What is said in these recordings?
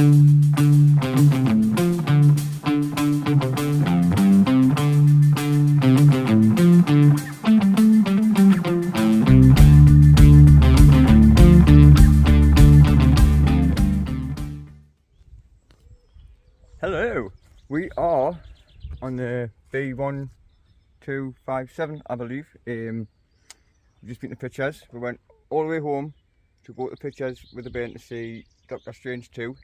Hello, we are on the B1257, I believe. We've just been to pictures. We went all the way home to go to the pictures with the band to see Doctor Strange 2.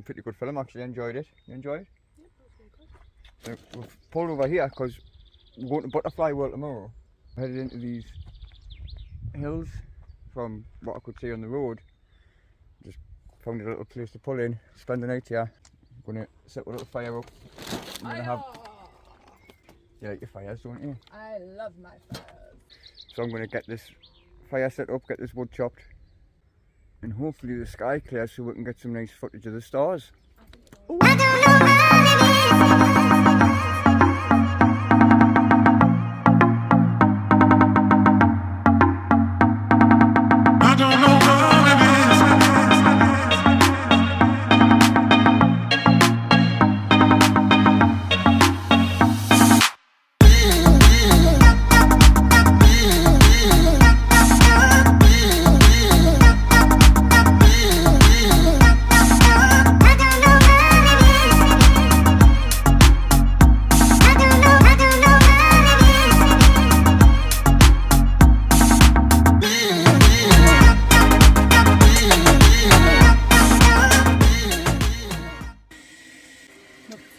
Pretty good film, actually. Enjoyed it. You enjoyed it? Yep, that was very good. We've pulled over here because we're going to Butterflyworld tomorrow. We're headed into these hills from what I could see on the road. Just found a little place to pull in, spend the night here. I'm going to set a little fire up. I'm going to have... You like your fires, don't you? I love my fires. So I'm going to get this fire set up, get this wood chopped, and hopefully the sky clears so we can get some nice footage of the stars.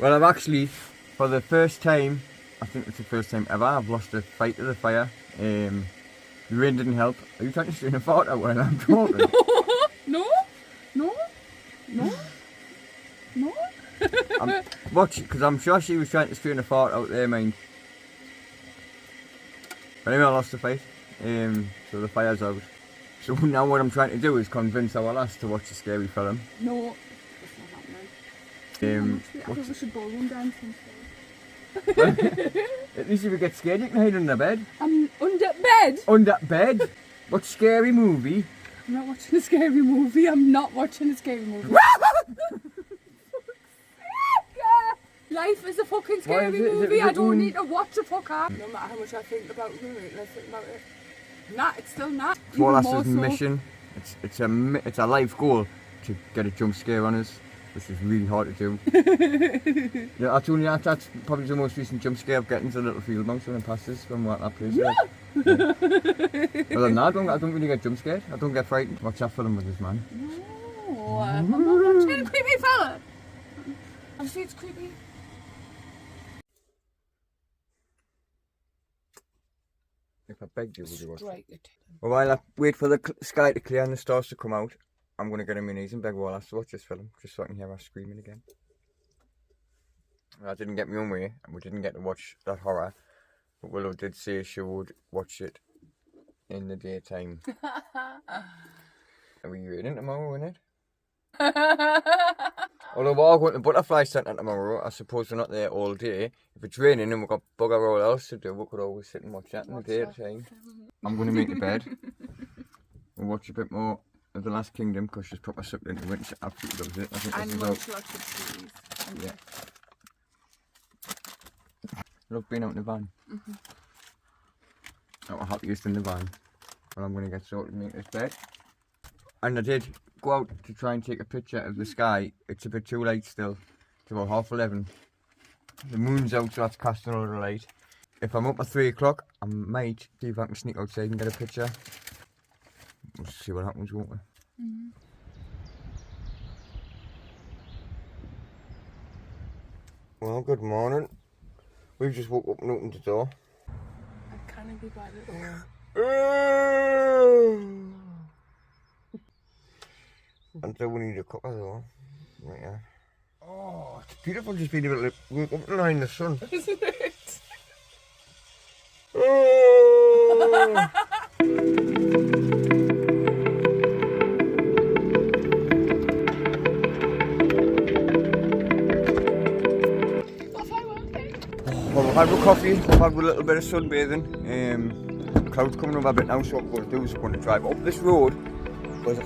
Well, I've actually, for the first time, I think it's the first time ever, I've lost a fight to the fire. The rain didn't help. Are you trying to strain a fart out while I'm talking? No. Watch, because I'm sure she was trying to strain a fart out there, mind. But anyway, I lost the fight, so the fire's out. So now what I'm trying to do is convince our lass to watch a scary film. No, that's not happening. I thought we should ballroom dance instead. Well, at least if you get scared, you can hide under bed. I'm under bed? Under bed? What scary movie? I'm not watching a scary movie. I'm not watching a scary movie. Life is a fucking scary movie. I don't need to watch a fucker. No matter how much I think about it, let's think about it. Nah, it's still not. Well, that's his mission. It's a life goal to get a jump scare on us, which is really hard to do. Yeah, I told you that's probably the most recent jump scare I've gotten, a little field mouse when it passes from what that place is. Yeah. Other than that, I don't really get jump scared. I don't get frightened. Watch that film with this man. No, I'm not watching a creepy fella. Obviously it's creepy. If I begged you, would you watch? Strike it. Well, while I wait for the sky to clear and the stars to come out, I'm going to get on my knees and beg Wallace to watch this film, just so I can hear her screaming again. I didn't get my own way, and we didn't get to watch that horror, but Willow did say she would watch it in the daytime. Are we raining tomorrow, innit? Although we are going to Butterfly Centre tomorrow, I suppose we're not there all day. If it's raining and we've got bugger all else to do, we could always sit and watch that in the daytime. I'm going to make the bed and watch a bit more of The Last Kingdom because she's proper sucked into it and she absolutely loves it. I think and this watch lots of series. Yeah. Love being out in the van. Not happiest in the van. Well, I'm going to get sorted and make this bed. And I did go out to try and take a picture of the sky. It's a bit too late still. It's about 11:30. The moon's out, so that's casting a lot of light. If I'm up at 3 o'clock, I might see if I can sneak outside and get a picture. We'll see what happens, won't we? Well, good morning. We've just woke up and opened the door. I can't be by the door. And so we need a cuppa though. Right here. Oh, it's beautiful just being able to wake up and lie in the sun. Isn't it? Oh. Well, we've had a coffee, we've had a little bit of sunbathing. Clouds coming over a bit now, so what I'm going to do is I'm going to drive up this road. Because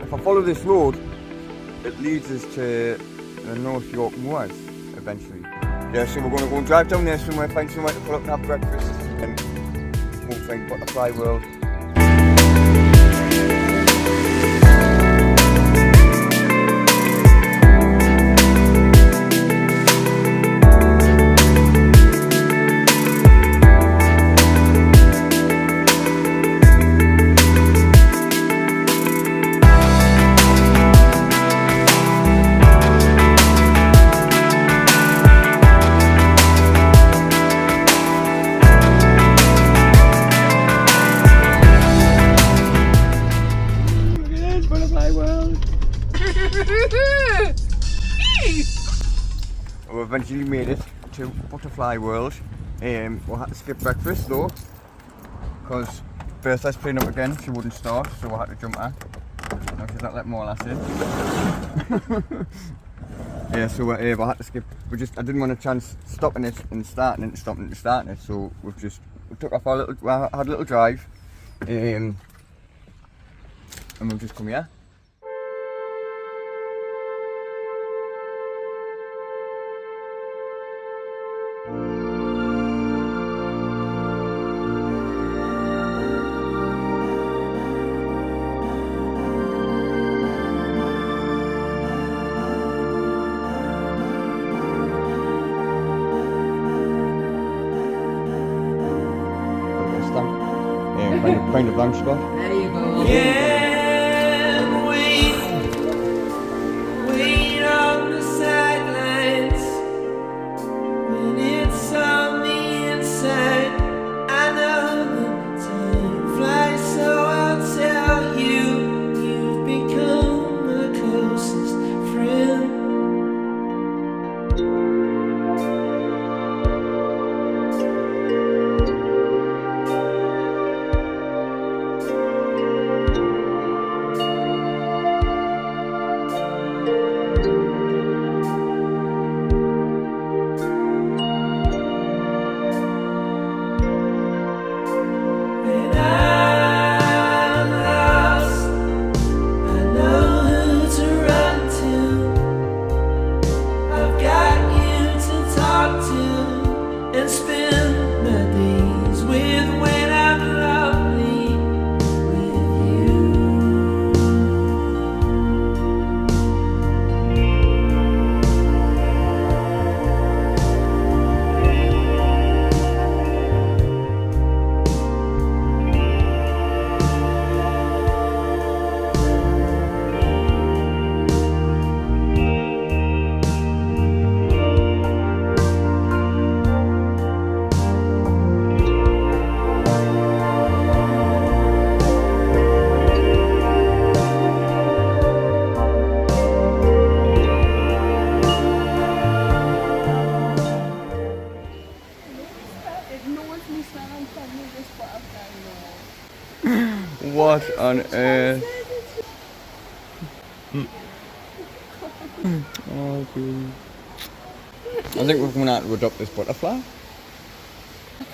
if I follow this road, it leads us to the North York Moors eventually. Yeah, so we're going to go and drive down there somewhere, find somewhere to pull up and have breakfast, and we'll find Butterfly World. We eventually made it to Butterfly World. We'll have to skip breakfast though, because Bertha's playing up again, she wouldn't start, so we'll have to jump her. No, she's not letting more lass in. Yeah, so we'll have to skip. I didn't want a chance stopping it and starting it, stopping it and starting it, so we took off had a little drive, and we'll just come here. Find a blank spot. There you go. Yeah, wait on the sidelines when it's on the inside. I know the time flies, so I'll tell you, you've become my closest friend. And spend my days with when I'm lovely with you. What on earth? Oh, dude. I think we're going to have to adopt this butterfly.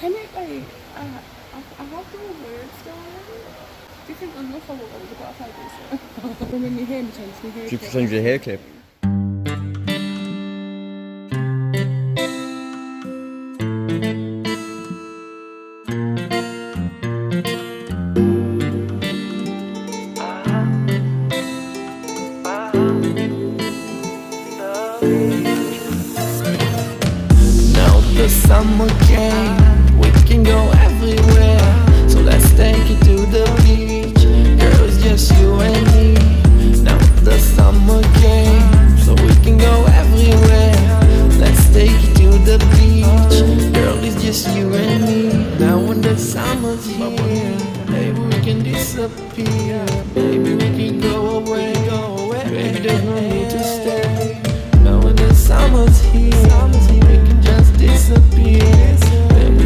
Can it like, I have no words down. Do you think I'm not following the butterfly this? When you hear me change my hair. She pretends your hair clip. Now the summer came, we can go everywhere. So let's take it to the beach, girl, it's just you and me. Now the summer came, so we can go everywhere. Let's take it to the beach, girl, it's just you and me. Now when the summer's here, maybe we can disappear. Maybe we can go away. Baby, there's no need to stay. Now when the summer's here, we can just disappear. Baby,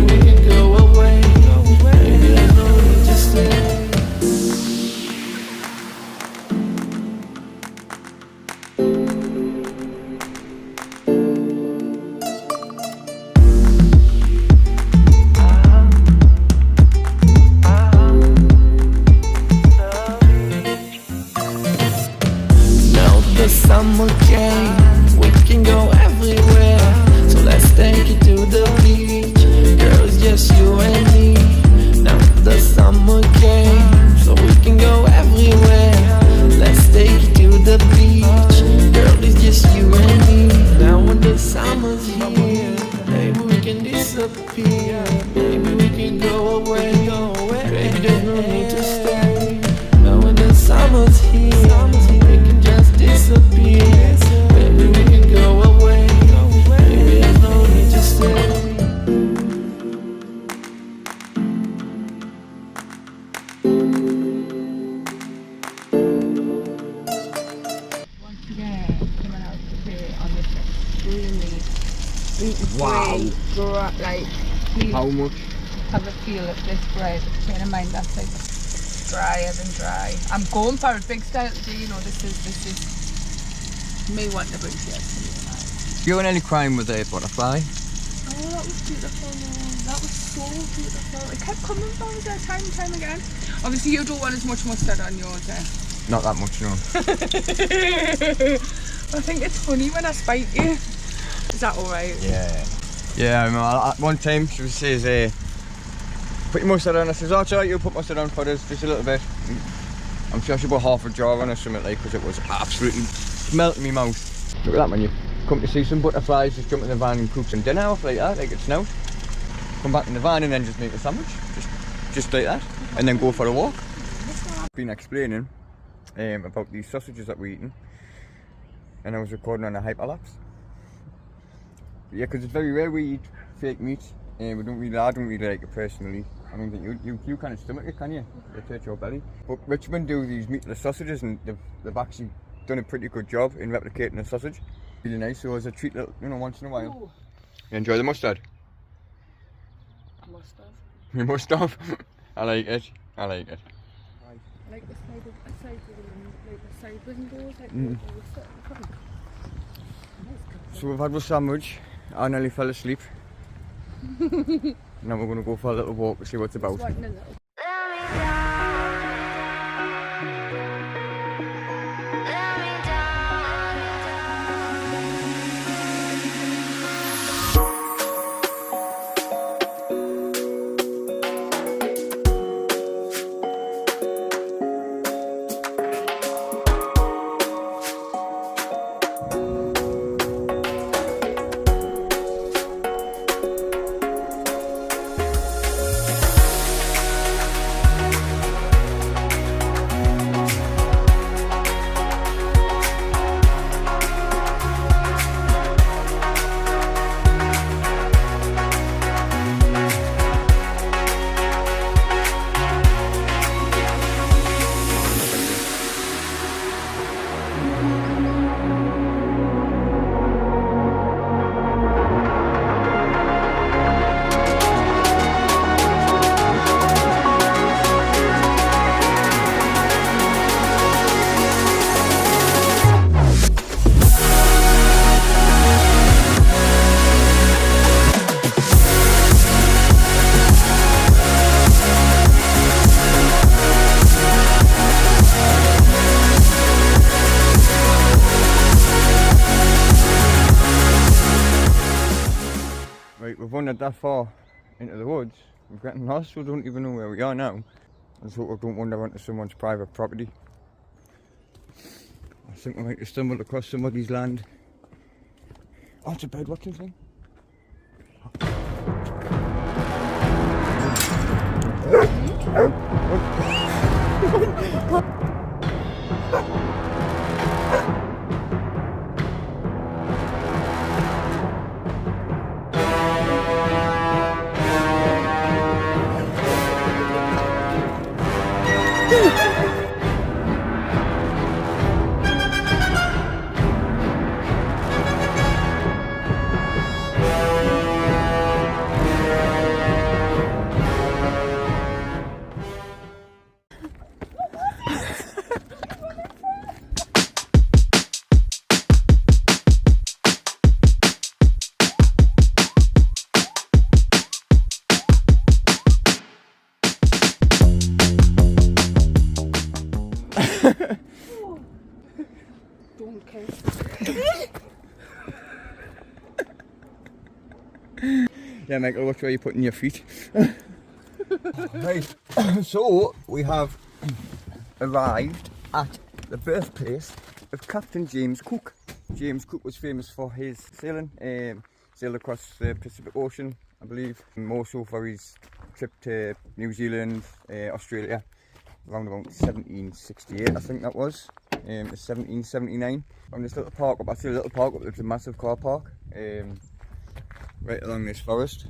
summer game. We can go everywhere, so let's take it to the beach. Girl, it's just you and me. Now the summer game, so we can go everywhere. Let's take it to the beach. Girl, it's just you and me. Now when the summer's here, maybe we can disappear. Maybe we can go away. Baby, there's no need to stay. Now when the summer's here, we can just disappear. Maybe we can go away. Baby, there's no need to stay. Once again, coming out today on this extremely Wow. like, please How much? have a feel of this bread. Bear in mind that's like drier than dry. I'm going for a big style today, you know, this is me wanting to bring to you. You were nearly crying with a butterfly. Oh, that was beautiful. That was so beautiful. It kept coming from there time and time again. Obviously, you don't want as much mustard on yours, eh? Not that much, no. I think it's funny when I spite you. Is that alright? Yeah. Yeah, I remember one time she says, put your mustard on. I says, oh, it's alright, you put mustard on for us, just a little bit. I'm sure she put half a jar on or something like, because it was absolutely melting my mouth. Look at that, man, you come to see some butterflies, just jump in the van and cook some dinner off like that, like it's now. Come back in the van and then just make a sandwich, just like that, and then go for a walk. I've been explaining about these sausages that we're eating, and I was recording on a hyperlapse. Yeah, because it's very rare we eat fake meat, and I don't really like it personally. I mean, you can't stomach it, can you? It hurts your belly. But Richmond do these meatless sausages, and they've actually done a pretty good job in replicating a sausage. Really nice, so as a treat, you know, once in a while. Ooh. You enjoy the mustard? Mustard. You must have. I like it. I like it. I like the side windows, like So we've had our sandwich. I nearly fell asleep. Now we're going to go for a little walk to see what's about. We've wandered that far into the woods, we're getting lost, we don't even know where we are now. Let's hope we don't wander onto someone's private property. I think we might have stumbled across somebody's land. Oh, it's a bird watching thing. won't care. Yeah, Michael, watch where you're putting your feet. Right, so we have arrived at the birthplace of Captain James Cook. James Cook was famous for his sailing, sailed across the Pacific Ocean, I believe, more so for his trip to New Zealand, Australia, around about 1768, I think that was, 1779. On this little park up, I see a little park up, it's a massive car park, right along this forest.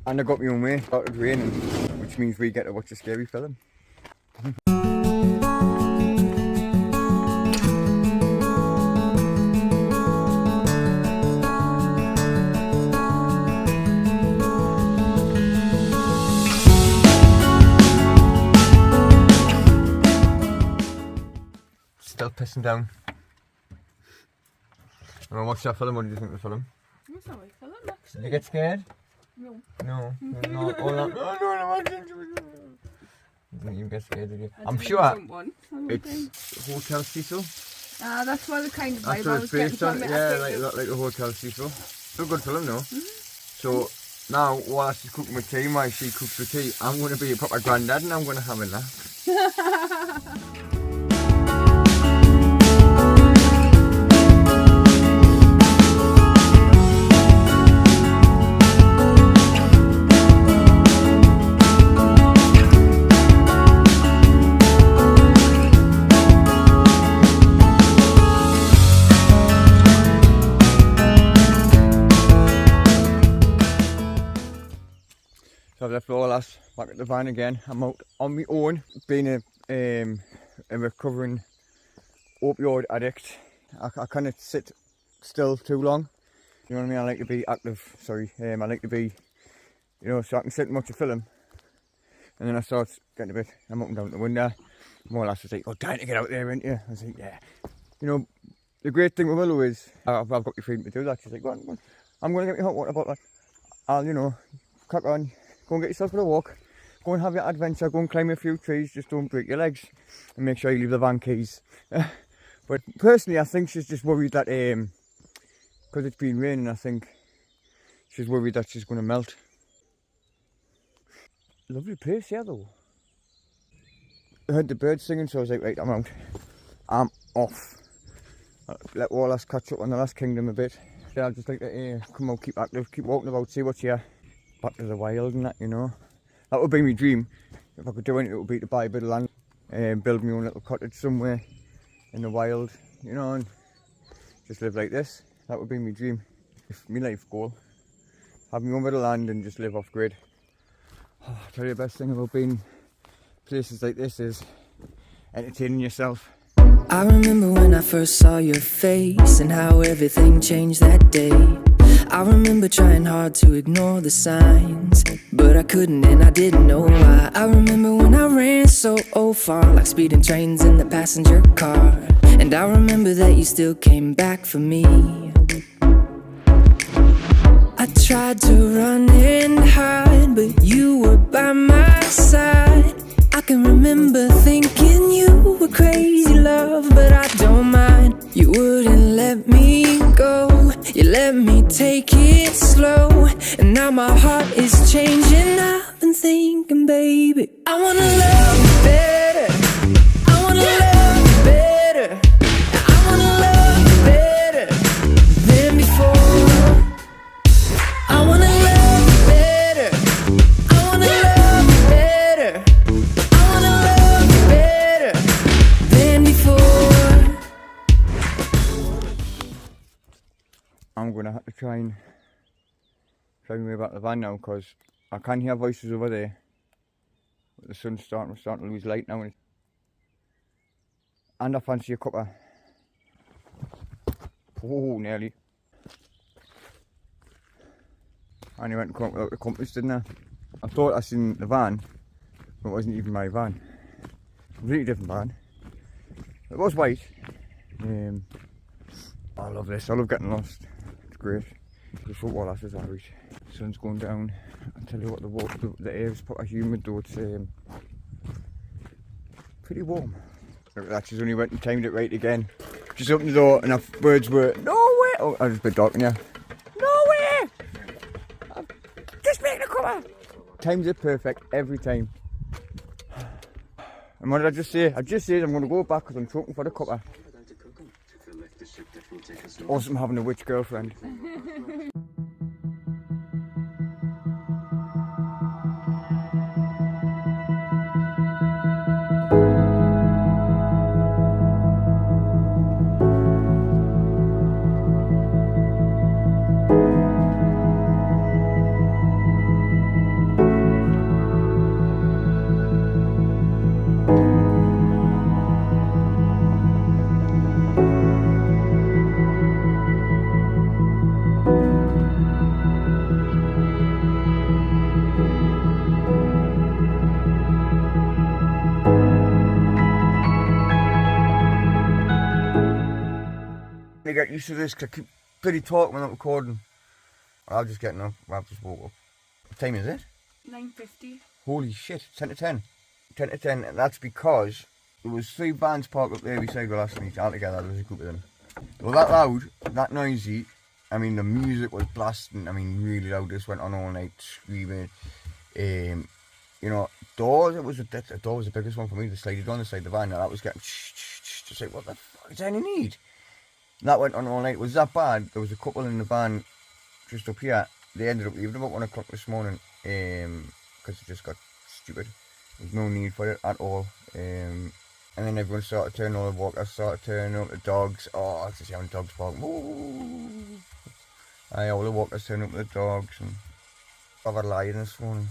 And I got my own way, it started raining, which means we get to watch a scary film. Still pissing down. I'm gonna watch that film. What do you think of the film? That's not my film, actually. Did you get scared? No. No. No, I didn't even get scared, did you? I'm sure it's Hotel Cecil. That's what the kind of vibe That's I what was it's based getting on. from it. Yeah, like a Hotel Cecil. It's a good film, though. So now, while she's cooking my tea, while she cooks the tea, I'm going to be a proper granddad and I'm going to have a nap. So I've left all that back at the van again. I'm out on my own, being a recovering opioid addict. I kind of sit still too long. You know what I mean? I like to be active, I like to be, you know, so I can sit and watch a film. And then I start getting a bit, I'm up and down the window. More or less it's like, oh, time to get out there, ain't you? I was like, yeah. You know, the great thing with Willow is, I've got your freedom to do that. She's like, go on. I'm going to get me hot water bottle. I'll, you know, crack on. Go and get yourself for a walk, go and have your adventure, go and climb a few trees, just don't break your legs, and make sure you leave the van keys. But personally I think she's just worried that, because it's been raining, I think she's worried that she's going to melt. Lovely place, yeah, though. I heard the birds singing, so I was like, right, I'm out. I'm off. Let Wallace catch up on the Last Kingdom a bit. Yeah, I'd just like to come out, keep active, keep walking about, see what's here. Back to the wild and that, you know. That would be my dream. If I could do anything, it would be to buy a bit of land and build my own little cottage somewhere in the wild, you know, and just live like this. That would be my dream. If my life goal. Have my own bit of land and just live off grid. Oh, I'll tell you the best thing about being places like this is entertaining yourself. I remember when I first saw your face and how everything changed that day. I remember trying hard to ignore the signs, but I couldn't and I didn't know why. I remember when I ran so far, like speeding trains in the passenger car. And I remember that you still came back for me. I tried to run and hide, but you were by my side. I can remember thinking you were crazy love, but I don't mind. You wouldn't let me go, you let me take it slow. And now my heart is changing, I've been thinking, baby, I wanna love you better, I wanna love you better, I wanna love you better than before. I wanna love you better, I wanna love you better, I wanna love you better than before. I'm going to have to try and find my way back to the van now, because I can hear voices over there. But the sun's starting to lose light now. And I fancy a cuppa. Oh, nearly. I only went and come up without the compass, didn't I? I thought I seen the van, but it wasn't even my van. Completely different van. It was white. I love this, I love getting lost. It's great. The football lasses are right. The sun's going down. I'll tell you what, the air is pretty humid though, it's pretty warm. Look at that, she's only went and timed it right again. Just opened the door and our words were, no way! Oh, I was just a bit dark in here. No way! I'm just making a cuppa! Times it perfect every time. And what did I just say? I just said I'm going to go back because I'm choking for the cuppa. Awesome having a witch girlfriend. I get used to this because I keep pretty talking when I'm recording. I'm just getting up. I've just woke up. What time is it? 9:50. Holy shit, 10 to 10. 10 to 10, and that's because there was 3 vans parked up there beside the last night altogether. There was a group of them. They were that loud, that noisy. I mean, the music was blasting. I mean, really loud. This went on all night, screaming. You know, doors. The door was the biggest one for me. The sliding door on the side of the van. Now that was getting just like, what the fuck is there any need? That went on all night. It was that bad. There was a couple in the van just up here. They ended up leaving about 1 o'clock this morning because it just got stupid. There's no need for it at all. And then everyone started turning, all the walkers started turning up, the dogs. Oh, I just having dogs barking. All the walkers turning up with the dogs. And I've had lying this morning.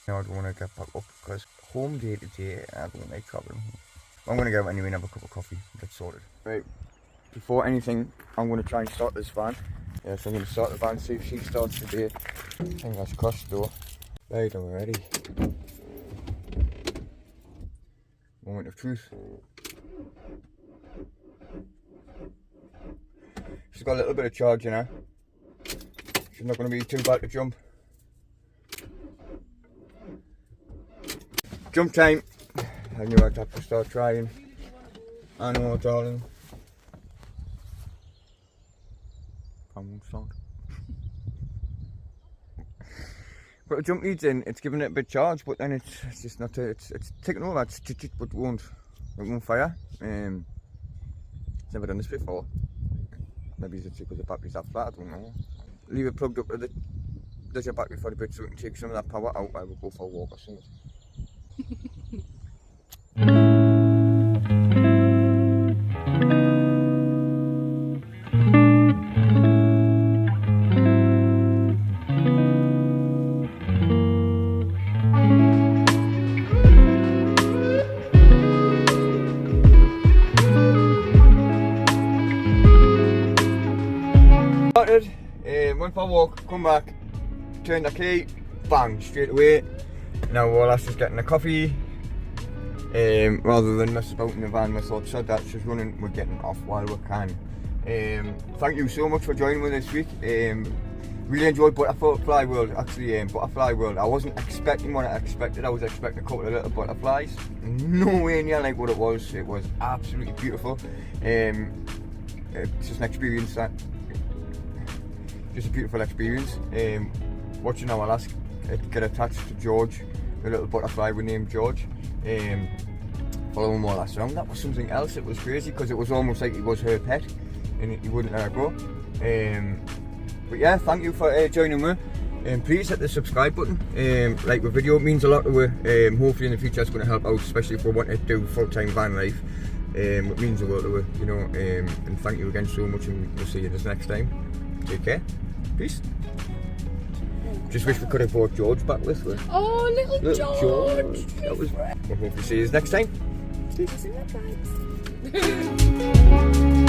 Now I don't want to get back up because home day today, I don't like travelling. I'm going to go anyway and have a cup of coffee and get sorted. Right. Before anything, I'm going to try and start this van. So I'm going to start the van, see if she starts today. I think that's crossed the door. Right, I'm ready. Moment of truth. She's got a little bit of charge in her. She's not going to be too bad to jump. Jump time. I knew I'd have to start trying. I know, darling. Sound. But the jump leads in, it's giving it a bit of charge, but then it's just not, it's taking all that, but it won't fire. It's never done this before. Maybe it's because the battery's that flat, I don't know. Leave it plugged up to there's your battery for a bit so we can take some of that power out. I will go for a walk or something. Went for a walk, come back, turned the key, bang, straight away. Now all that's just getting a coffee. Rather than mess about in the van, I thought, so that's just running, we're getting off while we can. Thank you so much for joining me this week. Really enjoyed Butterflyworld, actually. Butterflyworld, I wasn't expecting what I expected. I was expecting a couple of little butterflies. Nowhere near like what it was. It was absolutely beautiful. It's just an experience that. Just a beautiful experience. Watching our last get attached to George, the little butterfly we named George. Following all that around, that was something else. It was crazy because it was almost like he was her pet and he wouldn't let her go. But yeah, thank you for joining me. Please hit the subscribe button. Like the video, it means a lot to me. Hopefully in the future it's going to help out, especially if we want to do full-time van life. It means a lot to me, you know. And thank you again so much, and we'll see you this next time. Take care. Peace. Just wish we could have brought George back with us. Oh, little George. That was. We'll hopefully see you next time. See you in the vibes.